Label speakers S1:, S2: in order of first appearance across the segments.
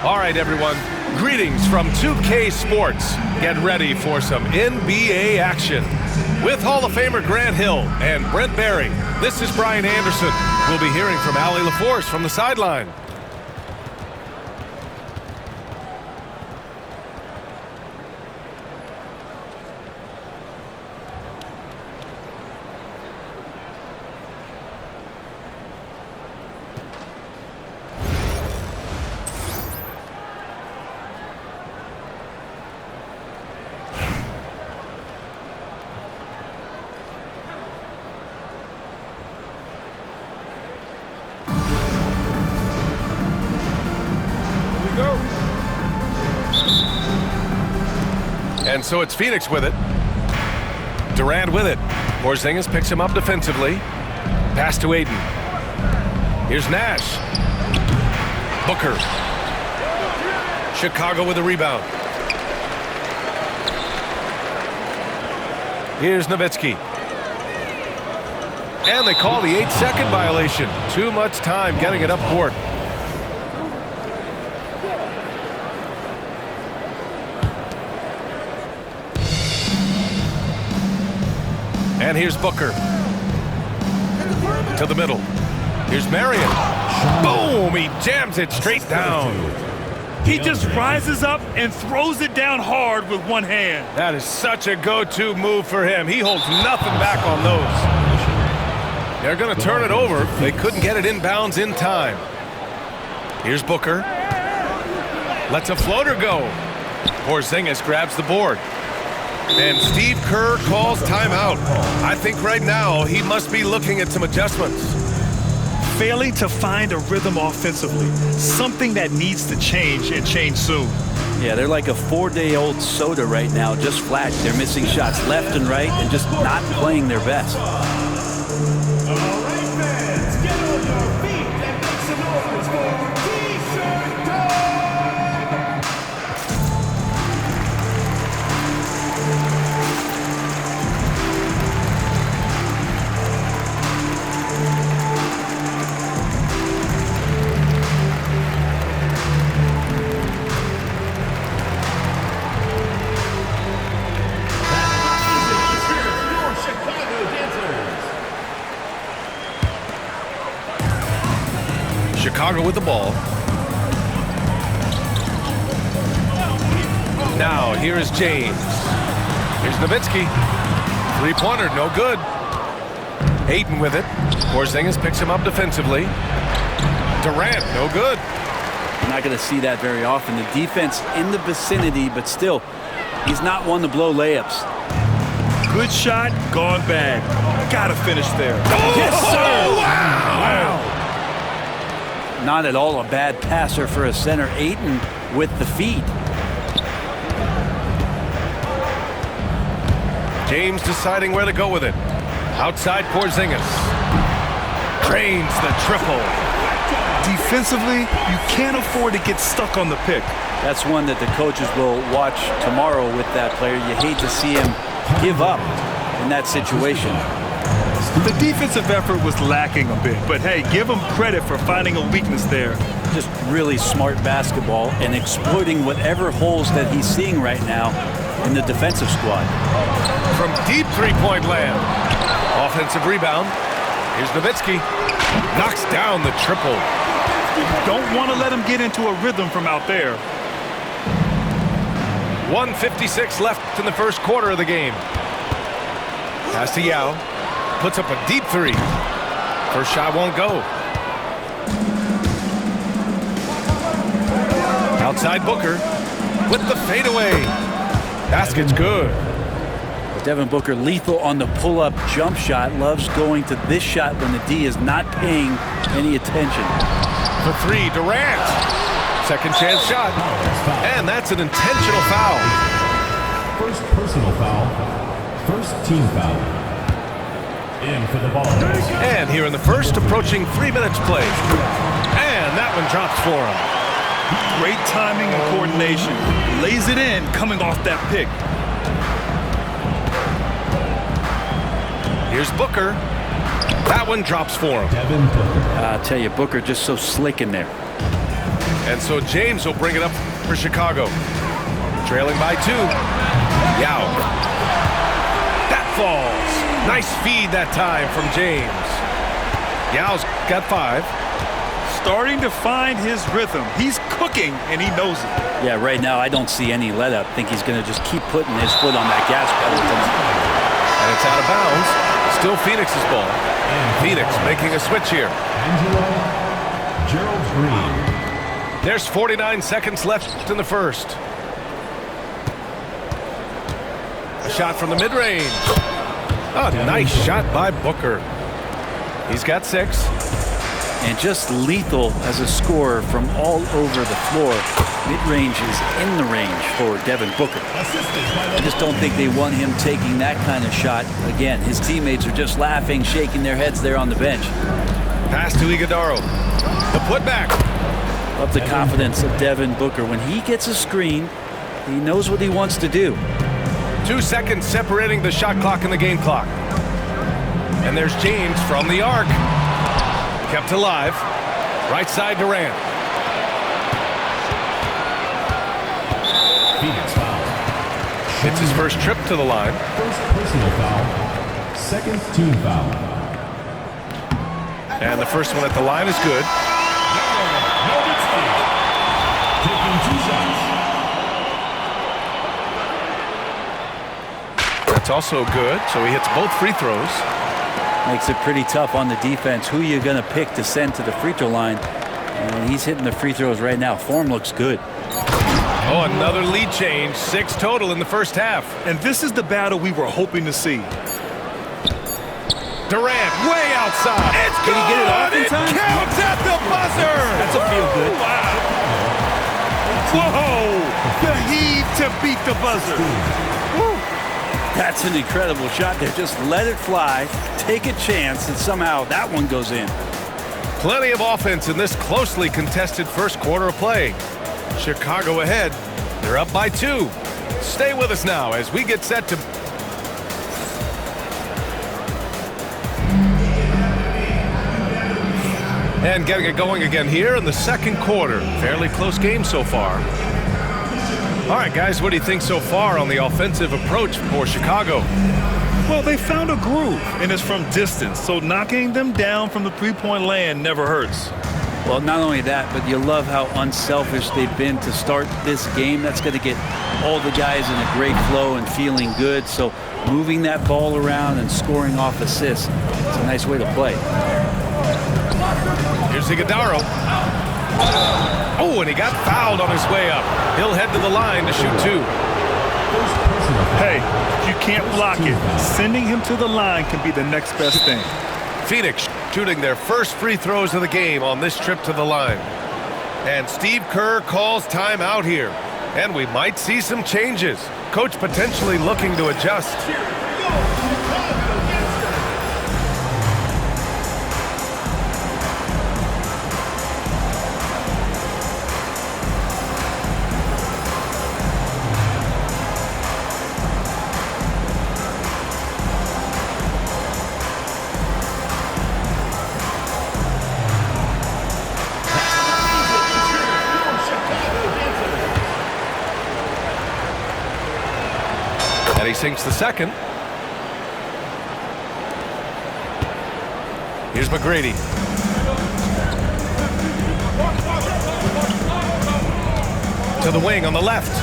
S1: All right, everyone. Greetings from 2K Sports. Get ready for some NBA action. With Hall of Famer Grant Hill and Brent Barry, this is Brian Anderson. We'll be hearing from Allie LaForce from the sideline. And so it's Phoenix with it. Durant with it. Porzingis picks him up defensively. Pass to Aiden. Here's Nash. Booker. Chicago with a rebound. Here's Nowitzki. And they call the 8-second violation. Too much time getting it up court. And here's Booker. To the middle. Here's Marion. Boom! He jams it straight down.
S2: He just rises up and throws it down hard with one hand.
S1: That is such a go-to move for him. He holds nothing back on those. They're going to turn it over. They couldn't get it inbounds in time. Here's Booker. Lets a floater go. Porzingis grabs the board. And Steve Kerr calls timeout. I think right now he must be looking at some adjustments.
S2: Failing to find a rhythm offensively. Something that needs to change and change soon.
S3: Yeah, they're like a 4-day-old soda right now, just flat. They're missing shots left and right and just not playing their best.
S4: All right, fans, get on your feet and make some noise for T-shirt time!
S1: Chicago with the ball. Now, here is James. Here's Nowitzki. Three-pointer, no good. Aiden with it. Porzingis picks him up defensively. Durant, no good.
S3: You're not going to see that very often. The defense in the vicinity, but still, he's not one to blow layups.
S2: Good shot, gone bad. Gotta finish there.
S1: Oh,
S2: yes, sir!
S1: Wow!
S3: Not at all a bad passer for a center. Ayton with the feed.
S1: James deciding where to go with it. Outside Porzingis. Cranes the triple.
S2: Defensively, you can't afford to get stuck on the pick.
S3: That's one that the coaches will watch tomorrow with that player. You hate to see him give up in that situation.
S2: The defensive effort was lacking a bit, but hey, give him credit for finding a weakness there.
S3: Just really smart basketball and exploiting whatever holes that he's seeing right now in the defensive squad.
S1: From deep three-point land. Offensive rebound. Here's Nowitzki. Knocks down the triple.
S2: Don't want to let him get into a rhythm from out there.
S1: 1:56 left in the first quarter of the game. Pass to Yao. Puts up a deep three. First shot won't go. Outside Booker with the fadeaway. Basket's good.
S3: Devin Booker lethal on the pull-up jump shot. Loves going to this shot when the D is not paying any attention.
S1: For three, Durant. Second chance shot. And that's an intentional foul.
S5: First personal foul. First team foul. In for the ball.
S1: And here in the first, approaching 3 minutes played. And that one drops for him.
S2: Great timing and coordination. Lays it in coming off that pick.
S1: Here's Booker. That one drops for him.
S3: I tell you, Booker just so slick in there.
S1: And so James will bring it up for Chicago. Trailing by 2. Yao. That falls. Nice feed that time from James. Yao's got 5.
S2: Starting to find his rhythm. He's cooking, and he knows it.
S3: Yeah, right now I don't see any let up. I think he's going to just keep putting his foot on that gas pedal.
S1: And it's out of bounds. Still Phoenix's ball. Phoenix making a switch here.
S5: Angelo Gerald Green.
S1: There's 49 seconds left in the first. A shot from the mid-range. Oh, nice shot by Booker. He's got 6.
S3: And just lethal as a scorer from all over the floor. Mid-range is in the range for Devin Booker. I just don't think they want him taking that kind of shot. Again, his teammates are just laughing, shaking their heads there on the bench.
S1: Pass to Iguodaro. The putback.
S3: Love the confidence of Devin Booker. When he gets a screen, he knows what he wants to do.
S1: 2 seconds separating the shot clock and the game clock. And there's James from the arc. Kept alive. Right side Durant.
S5: Phoenix foul.
S1: It's his first trip to the line.
S5: First personal foul. Second team foul.
S1: And the first one at the line is good.
S5: Taking 2 shots.
S1: That's also good, so he hits both free throws.
S3: Makes it pretty tough on the defense. Who are you going to pick to send to the free throw line? And he's hitting the free throws right now. Form looks good.
S1: Oh, another lead change. 6 total in the first half.
S2: And this is the battle we were hoping to see.
S1: Durant way outside. It's
S3: Did he get it off in
S1: It
S3: time?
S1: counts at the buzzer.
S3: That's a feel good.
S2: Whoa! The heave to beat the buzzer.
S3: That's an incredible shot there. Just let it fly, take a chance, and somehow that one goes in.
S1: Plenty of offense in this closely contested first quarter of play. Chicago ahead. They're up by 2. Stay with us now as we get set to... And getting it going again here in the second quarter. Fairly close game so far. All right, guys, what do you think so far on the offensive approach for Chicago?
S2: Well, they found a groove, and it's from distance, so knocking them down from the three-point land never hurts.
S3: Well, not only that, but you love how unselfish they've been to start this game. That's going to get all the guys in a great flow and feeling good. So moving that ball around and scoring off assists, it's a nice way to play.
S1: Here's Iguodaro. Oh, and he got fouled on his way up. He'll head to the line to shoot 2.
S2: Hey, you can't block it. Sending him to the line can be the next best thing.
S1: Phoenix shooting their first free throws of the game on this trip to the line. And Steve Kerr calls timeout here. And we might see some changes. Coach potentially looking to adjust. And he sinks the second. Here's McGrady. To the wing on the left.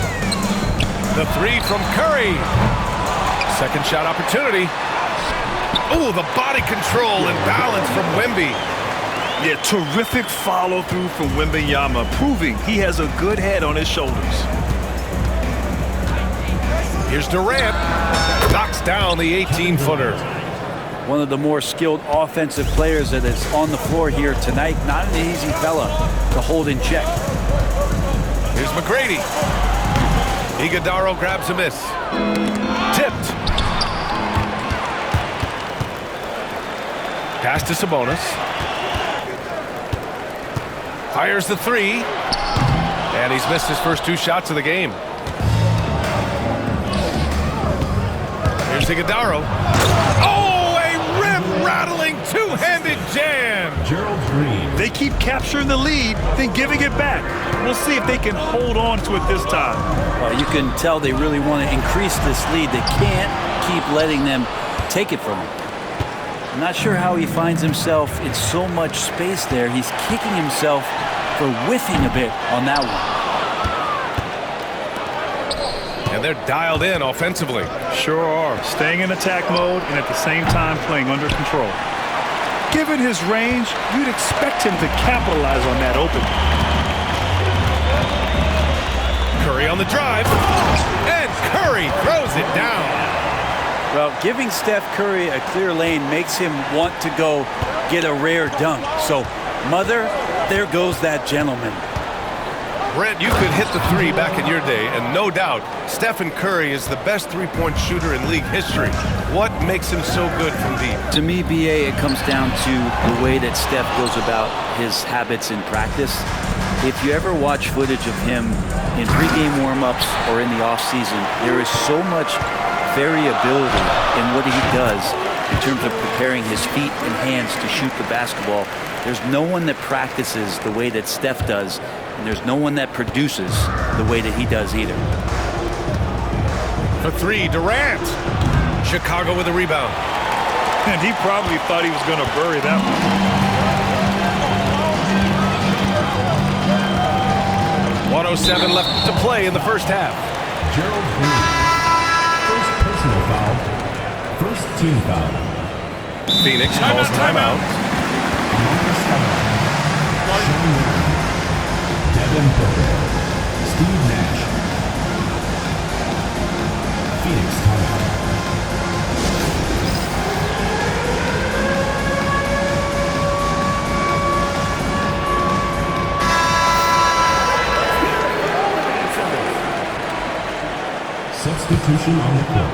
S1: The 3 from Curry. Second shot opportunity. Oh, the body control and balance from Wemby.
S2: Yeah, terrific follow-through from Wembanyama, proving he has a good head on his shoulders.
S1: Here's Durant. Knocks down the 18-footer.
S3: One of the more skilled offensive players that is on the floor here tonight. Not an easy fella to hold in check.
S1: Here's McGrady. Iguodaro grabs a miss. Tipped. Pass to Sabonis. Fires the 3. And he's missed his first 2 shots of the game. Here's Iguodaro. Oh, a rim-rattling two-handed jam.
S5: Gerald Green.
S2: They keep capturing the lead, then giving it back. We'll see if they can hold on to it this time.
S3: You can tell they really want to increase this lead. They can't keep letting them take it from him. I'm not sure how he finds himself in so much space there. He's kicking himself for whiffing a bit on that one.
S1: And they're dialed in offensively.
S2: Sure are. Staying in attack mode and at the same time playing under control. Given his range, you'd expect him to capitalize on that opening.
S1: Curry on the drive. And Curry throws it down.
S3: Well, giving Steph Curry a clear lane makes him want to go get a rare dunk. So, mother, there goes that gentleman.
S1: Brent, you could hit the three back in your day, and no doubt, Stephen Curry is the best three-point shooter in league history. What makes him so good from deep?
S3: To me, BA, it comes down to the way that Steph goes about his habits in practice. If you ever watch footage of him in pregame warm-ups or in the offseason, there is so much variability in what he does in terms of preparing his feet and hands to shoot the basketball. There's no one that practices the way that Steph does, and there's no one that produces the way that he does either.
S1: For three, Durant. Chicago with a rebound.
S2: And he probably thought he was going to bury that one.
S1: 1:07 left to play in the first half.
S5: Gerald Green. First personal foul. First team foul.
S1: Phoenix calls timeout.
S5: Devin Booker. Steve Nash. Phoenix timeout. Substitution on the court.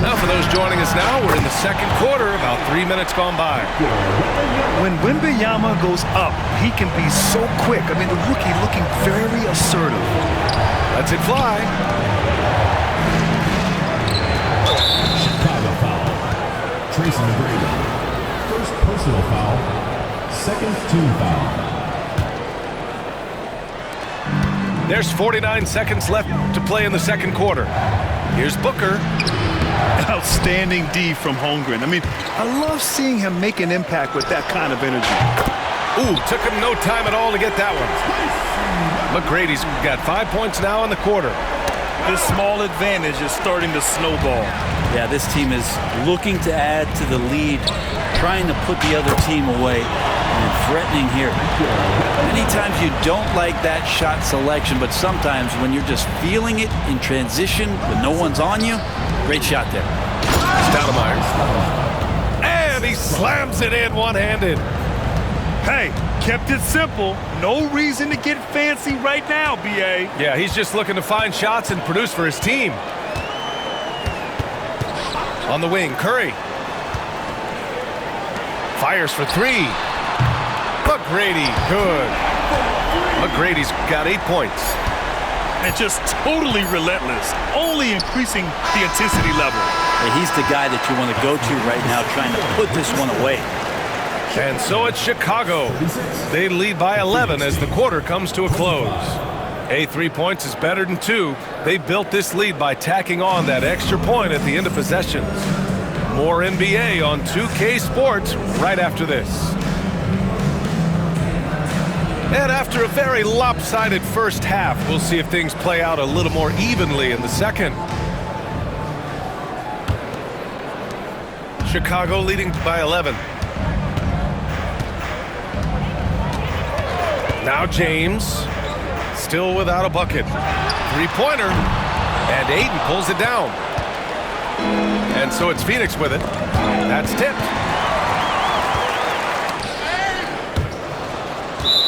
S1: Now for those joining us now, we're in the second quarter, about 3 minutes gone by.
S2: When Wembanyama goes up, he can be so quick. I mean, the rookie looking very assertive.
S1: Lets it fly.
S5: Chicago foul. Tracy McGrady. First personal foul. Second team foul.
S1: There's 49 seconds left to play in the second quarter. Here's Booker.
S2: Outstanding D from Holmgren. I mean, I love seeing him make an impact with that kind of energy.
S1: Ooh, took him no time at all to get that one. McGrady's got 5 points now in the quarter.
S2: This small advantage is starting to snowball.
S3: Yeah, this team is looking to add to the lead, trying to put the other team away, and threatening here. Many times you don't like that shot selection, but sometimes when you're just feeling it in transition when no one's on you, great shot there.
S1: Stoudemire. And he slams it in one-handed.
S2: Hey, kept it simple. No reason to get fancy right now, B.A.
S1: Yeah, he's just looking to find shots and produce for his team. On the wing, Curry. Fires for three. McGrady, good. McGrady's got 8 points.
S2: And just totally relentless, only increasing the intensity level.
S3: Hey, he's the guy that you want to go to right now, trying to put this one away.
S1: And so it's Chicago. They lead by 11 as the quarter comes to a close. 3 points is better than 2. They built this lead by tacking on that extra point at the end of possessions. More NBA on 2K Sports right after this. And after a very lopsided first half, we'll see if things play out a little more evenly in the second. Chicago leading by 11. Now James, still without a bucket. Three-pointer, and Ayton pulls it down. And so it's Phoenix with it. That's tipped.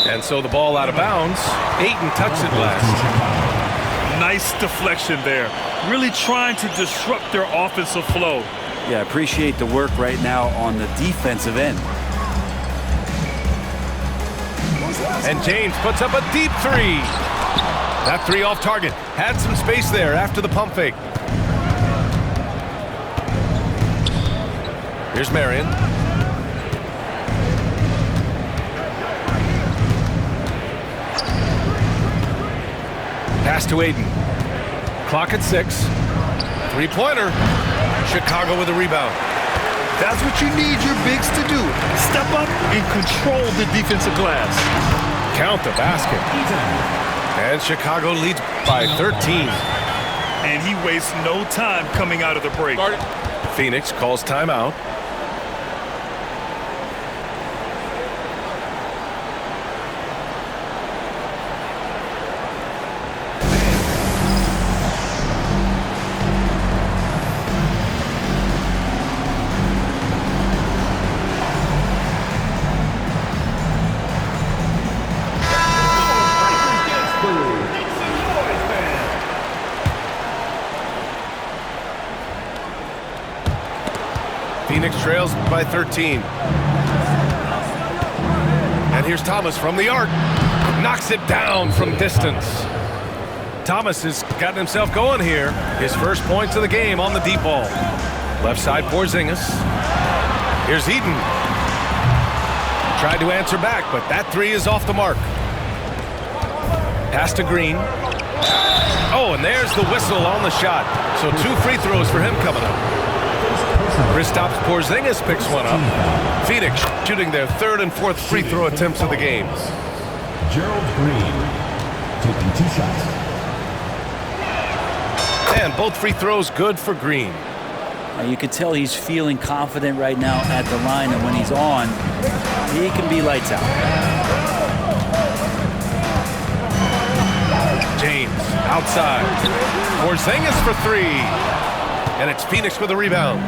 S1: And so the ball out of bounds. Ayton touched it last.
S2: Nice deflection there. Really trying to disrupt their offensive flow.
S3: Yeah, appreciate the work right now on the defensive end.
S1: And James puts up a deep three. That three off target. Had some space there after the pump fake. Here's Marion. Pass to Aiden. Clock at 6. Three-pointer. Chicago with a rebound.
S2: That's what you need your bigs to do. Step up and control the defensive glass.
S1: Count the basket. And Chicago leads by 13.
S2: And he wastes no time coming out of the break.
S1: Phoenix calls timeout. Phoenix trails by 13. And here's Thomas from the arc. Knocks it down from distance. Thomas has gotten himself going here. His first points of the game on the deep ball. Left side Porzingis. Here's Eden. Tried to answer back, but that three is off the mark. Pass to Green. Oh, and there's the whistle on the shot. So 2 free throws for him coming up. Kristaps Porzingis picks one up. Phoenix shooting their 3rd and 4th free throw attempts of the game.
S5: Gerald Green taking 2 shots.
S1: And both free throws good for Green.
S3: You can tell he's feeling confident right now at the line, and when he's on, he can be lights out.
S1: James outside. Porzingis for 3. And it's Phoenix with a rebound.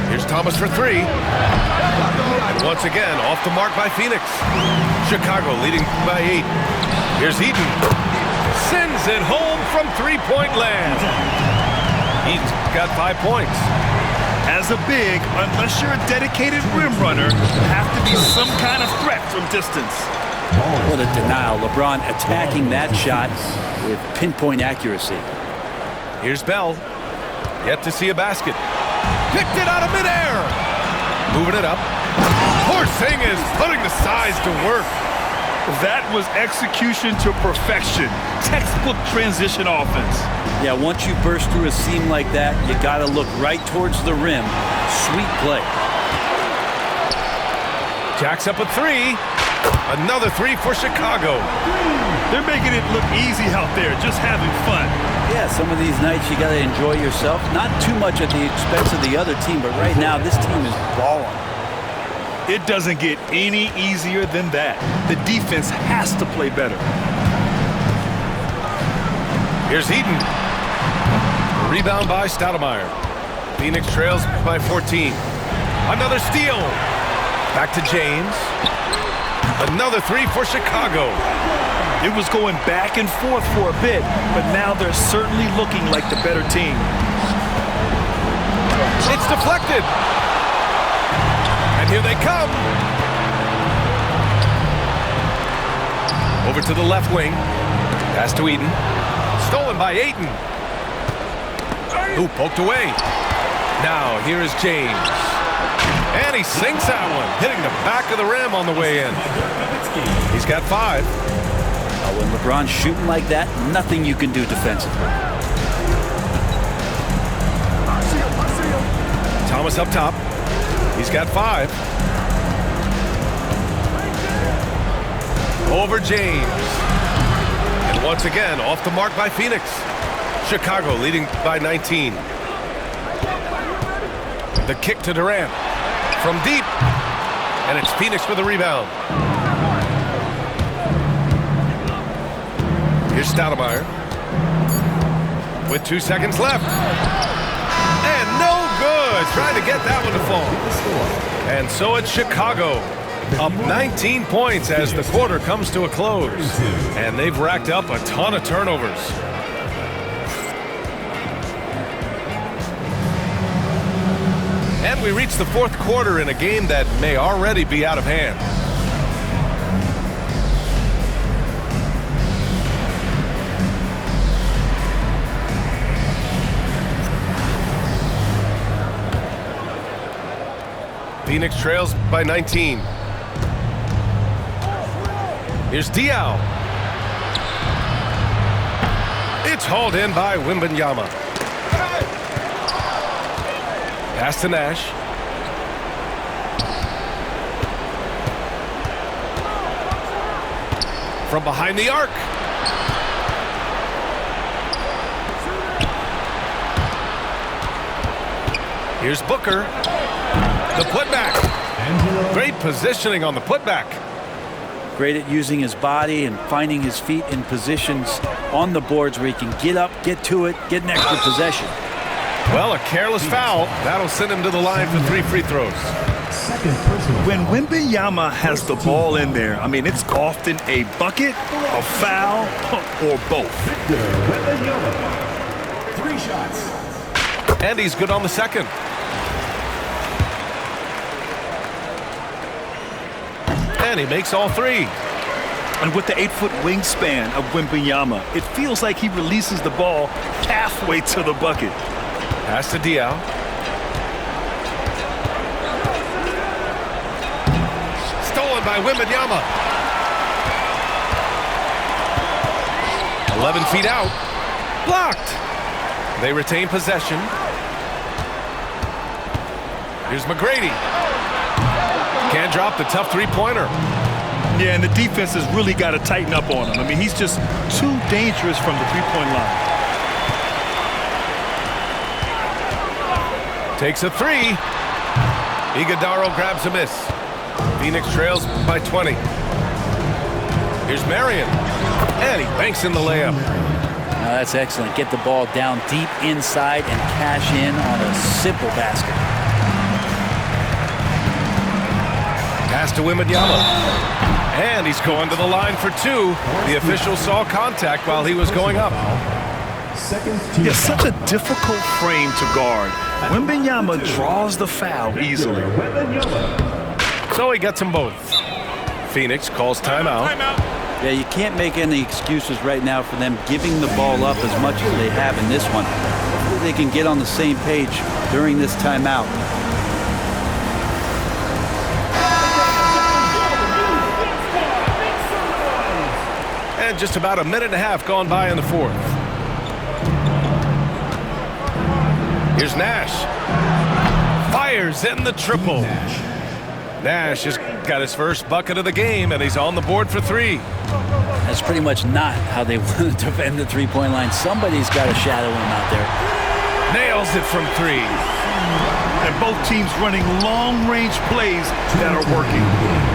S1: Here's Thomas for 3. And once again, off the mark by Phoenix. Chicago leading by 8. Here's Eden. Sends it home from 3-point land. He's got 5 points.
S2: As a big, unless you're a dedicated rim runner, you have to be some kind of threat from distance.
S3: What a denial. LeBron attacking that shot with pinpoint accuracy.
S1: Here's Bell. Yet to see a basket. Picked it out of midair. Moving it up. Porzingis putting the size to work.
S2: That was execution to perfection. Textbook transition offense.
S3: Yeah, once you burst through a seam like that, you got to look right towards the rim. Sweet play.
S1: Jacks up a 3. Another 3 for Chicago.
S2: They're making it look easy out there, just having fun.
S3: Yeah, some of these nights you got to enjoy yourself. Not too much at the expense of the other team, but right now this team is balling.
S2: It doesn't get any easier than that. The defense has to play better.
S1: Here's Eden. Rebound by Stoudemire. Phoenix trails by 14. Another steal. Back to James. Another 3 for Chicago.
S2: It was going back and forth for a bit, but now they're certainly looking like the better team.
S1: It's deflected. And here they come. Over to the left wing. Pass to Eden. Stolen by Ayton. Ooh, poked away. Now here is James. And he sinks that one, hitting the back of the rim on the way in. He's got 5.
S3: When LeBron's shooting like that, nothing you can do defensively.
S1: Thomas up top. He's got 5. Over James. And once again, off the mark by Phoenix. Chicago leading by 19. The kick to Durant. From deep. And it's Phoenix with a rebound. Here's Stoudemire. With 2 seconds left. And no good. Trying to get that one to fall. And so it's Chicago. Up 19 points as the quarter comes to a close. And they've racked up a ton of turnovers. And we reach the 4th quarter in a game that may already be out of hand. Phoenix trails by 19. Here's Diao. It's hauled in by Wembanyama. Pass to Nash. From behind the arc. Here's Booker. The putback. Great positioning on the putback.
S3: Great at using his body and finding his feet in positions on the boards where he can get up, get to it, get an extra possession.
S1: Well, a careless foul. That'll send him to the line for 3 free throws.
S2: When Wembanyama has the ball in there, I mean, it's often a bucket, a foul, or both.
S5: 3 shots.
S1: And he's good on the second. And he makes all 3.
S2: And with the 8-foot wingspan of Wembanyama, it feels like he releases the ball halfway to the bucket.
S1: Pass to Diao. Stolen by Wembanyama. 11 feet out. Blocked. They retain possession. Here's McGrady. Can't drop the tough three-pointer.
S2: Yeah, and the defense has really got to tighten up on him. I mean, he's just too dangerous from the three-point line.
S1: Takes a 3. Iguodala grabs a miss. Phoenix trails by 20. Here's Marion. And he banks in the layup.
S3: Now that's excellent. Get the ball down deep inside and cash in on a simple basket.
S1: Pass to Wembanyama. And he's going to the line for 2. The official saw contact while he was going up.
S2: It's such a difficult frame to guard. Wembanyama draws the foul easily.
S1: So he gets them both. Phoenix calls timeout.
S3: Yeah, you can't make any excuses right now for them giving the ball up as much as they have in this one. Hopefully they can get on the same page during this timeout.
S1: And just about a minute and a half gone by in the 4th. Here's Nash. Fires in the triple. Nash has got his first bucket of the game, and he's on the board for 3.
S3: That's pretty much not how they want to defend the three-point line. Somebody's got to shadow him out there.
S1: Nails it from 3.
S2: And both teams running long-range plays that are working.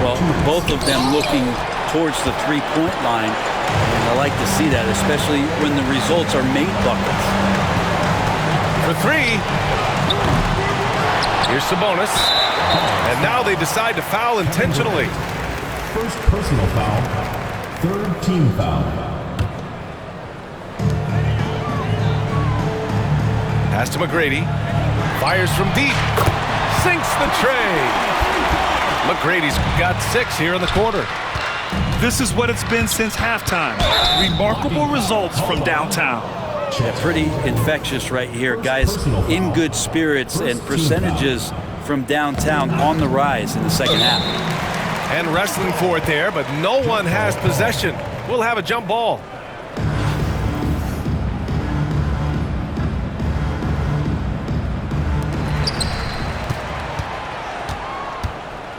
S3: Well, both of them looking towards the three-point line. And I like to see that, especially when the results are made buckets.
S1: For 3. Here's Sabonis. And now they decide to foul intentionally.
S5: First personal foul. 3rd team foul.
S1: Pass to McGrady. Fires from deep. Sinks the tray. McGrady's got 6 here in the quarter.
S2: This is what it's been since halftime. Remarkable results from downtown.
S3: Yeah, pretty infectious right here. Guys in good spirits and percentages from downtown on the rise in the second half.
S1: And wrestling for it there, but no one has possession. We'll have a jump ball.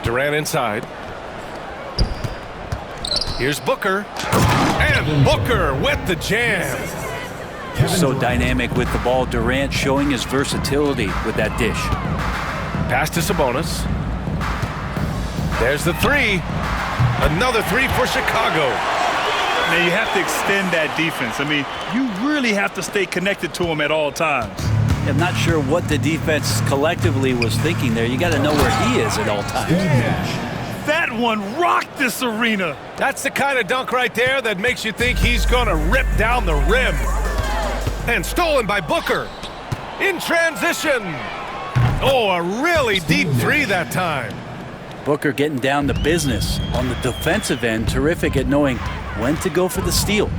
S1: Durant inside. Here's Booker. And Booker with the jam.
S3: So dynamic with the ball. Durant showing his versatility with that dish.
S1: Pass to Sabonis. There's the 3. Another 3 for Chicago.
S2: Now you have to extend that defense. I mean, you really have to stay connected to him at all times.
S3: I'm not sure what the defense collectively was thinking there. You got to know where he is at all times.
S2: That one rocked this arena.
S1: That's the kind of dunk right there that makes you think he's going to rip down the rim. And stolen by Booker. In transition. Oh, a really deep 3 that time.
S3: Booker getting down to business on the defensive end. Terrific at knowing when to go for the steal.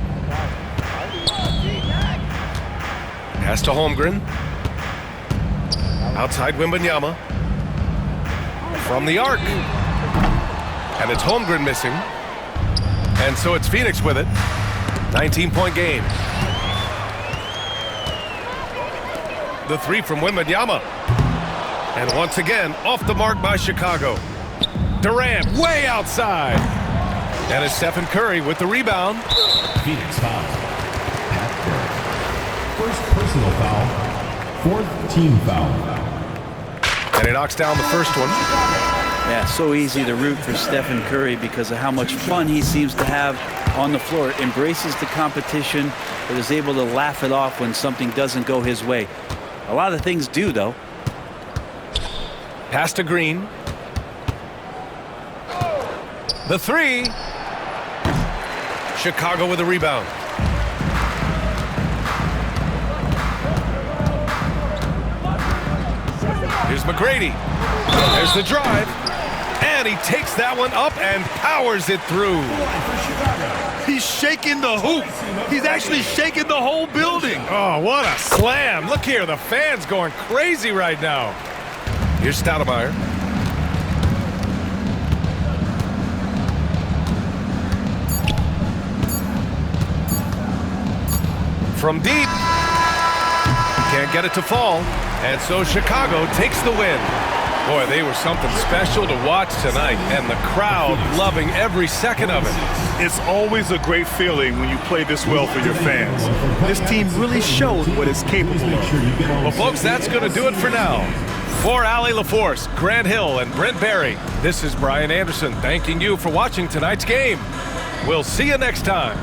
S1: Pass to Holmgren. Outside Wembanyama. From the arc. And it's Holmgren missing. And so it's Phoenix with it. 19-point game. The three from Wembanyama. And once again, off the mark by Chicago. Durant way outside. And it's Stephen Curry with the rebound.
S5: Phoenix foul. Pat Curry. First personal foul. Fourth team foul.
S1: And he knocks down the first one.
S3: Yeah, so easy to root for Stephen Curry because of how much fun he seems to have on the floor. Embraces the competition, but is able to laugh it off when something doesn't go his way. A lot of things do, though.
S1: Pass to Green. The three. Chicago with a rebound. Here's McGrady. There's the drive. And he takes that one up and powers it through.
S2: He's shaking the hoop. He's actually shaking the whole building.
S1: Oh, what a slam. Look here, the fans going crazy right now. Here's Stoudemire. From deep. Can't get it to fall. And so Chicago takes the win. Boy, they were something special to watch tonight, and the crowd loving every second of it.
S2: It's always a great feeling when you play this well for your fans. This team really showed what it's capable of.
S1: Well, folks, that's going to do it for now. For Allie LaForce, Grant Hill, and Brent Barry, this is Brian Anderson thanking you for watching tonight's game. We'll see you next time.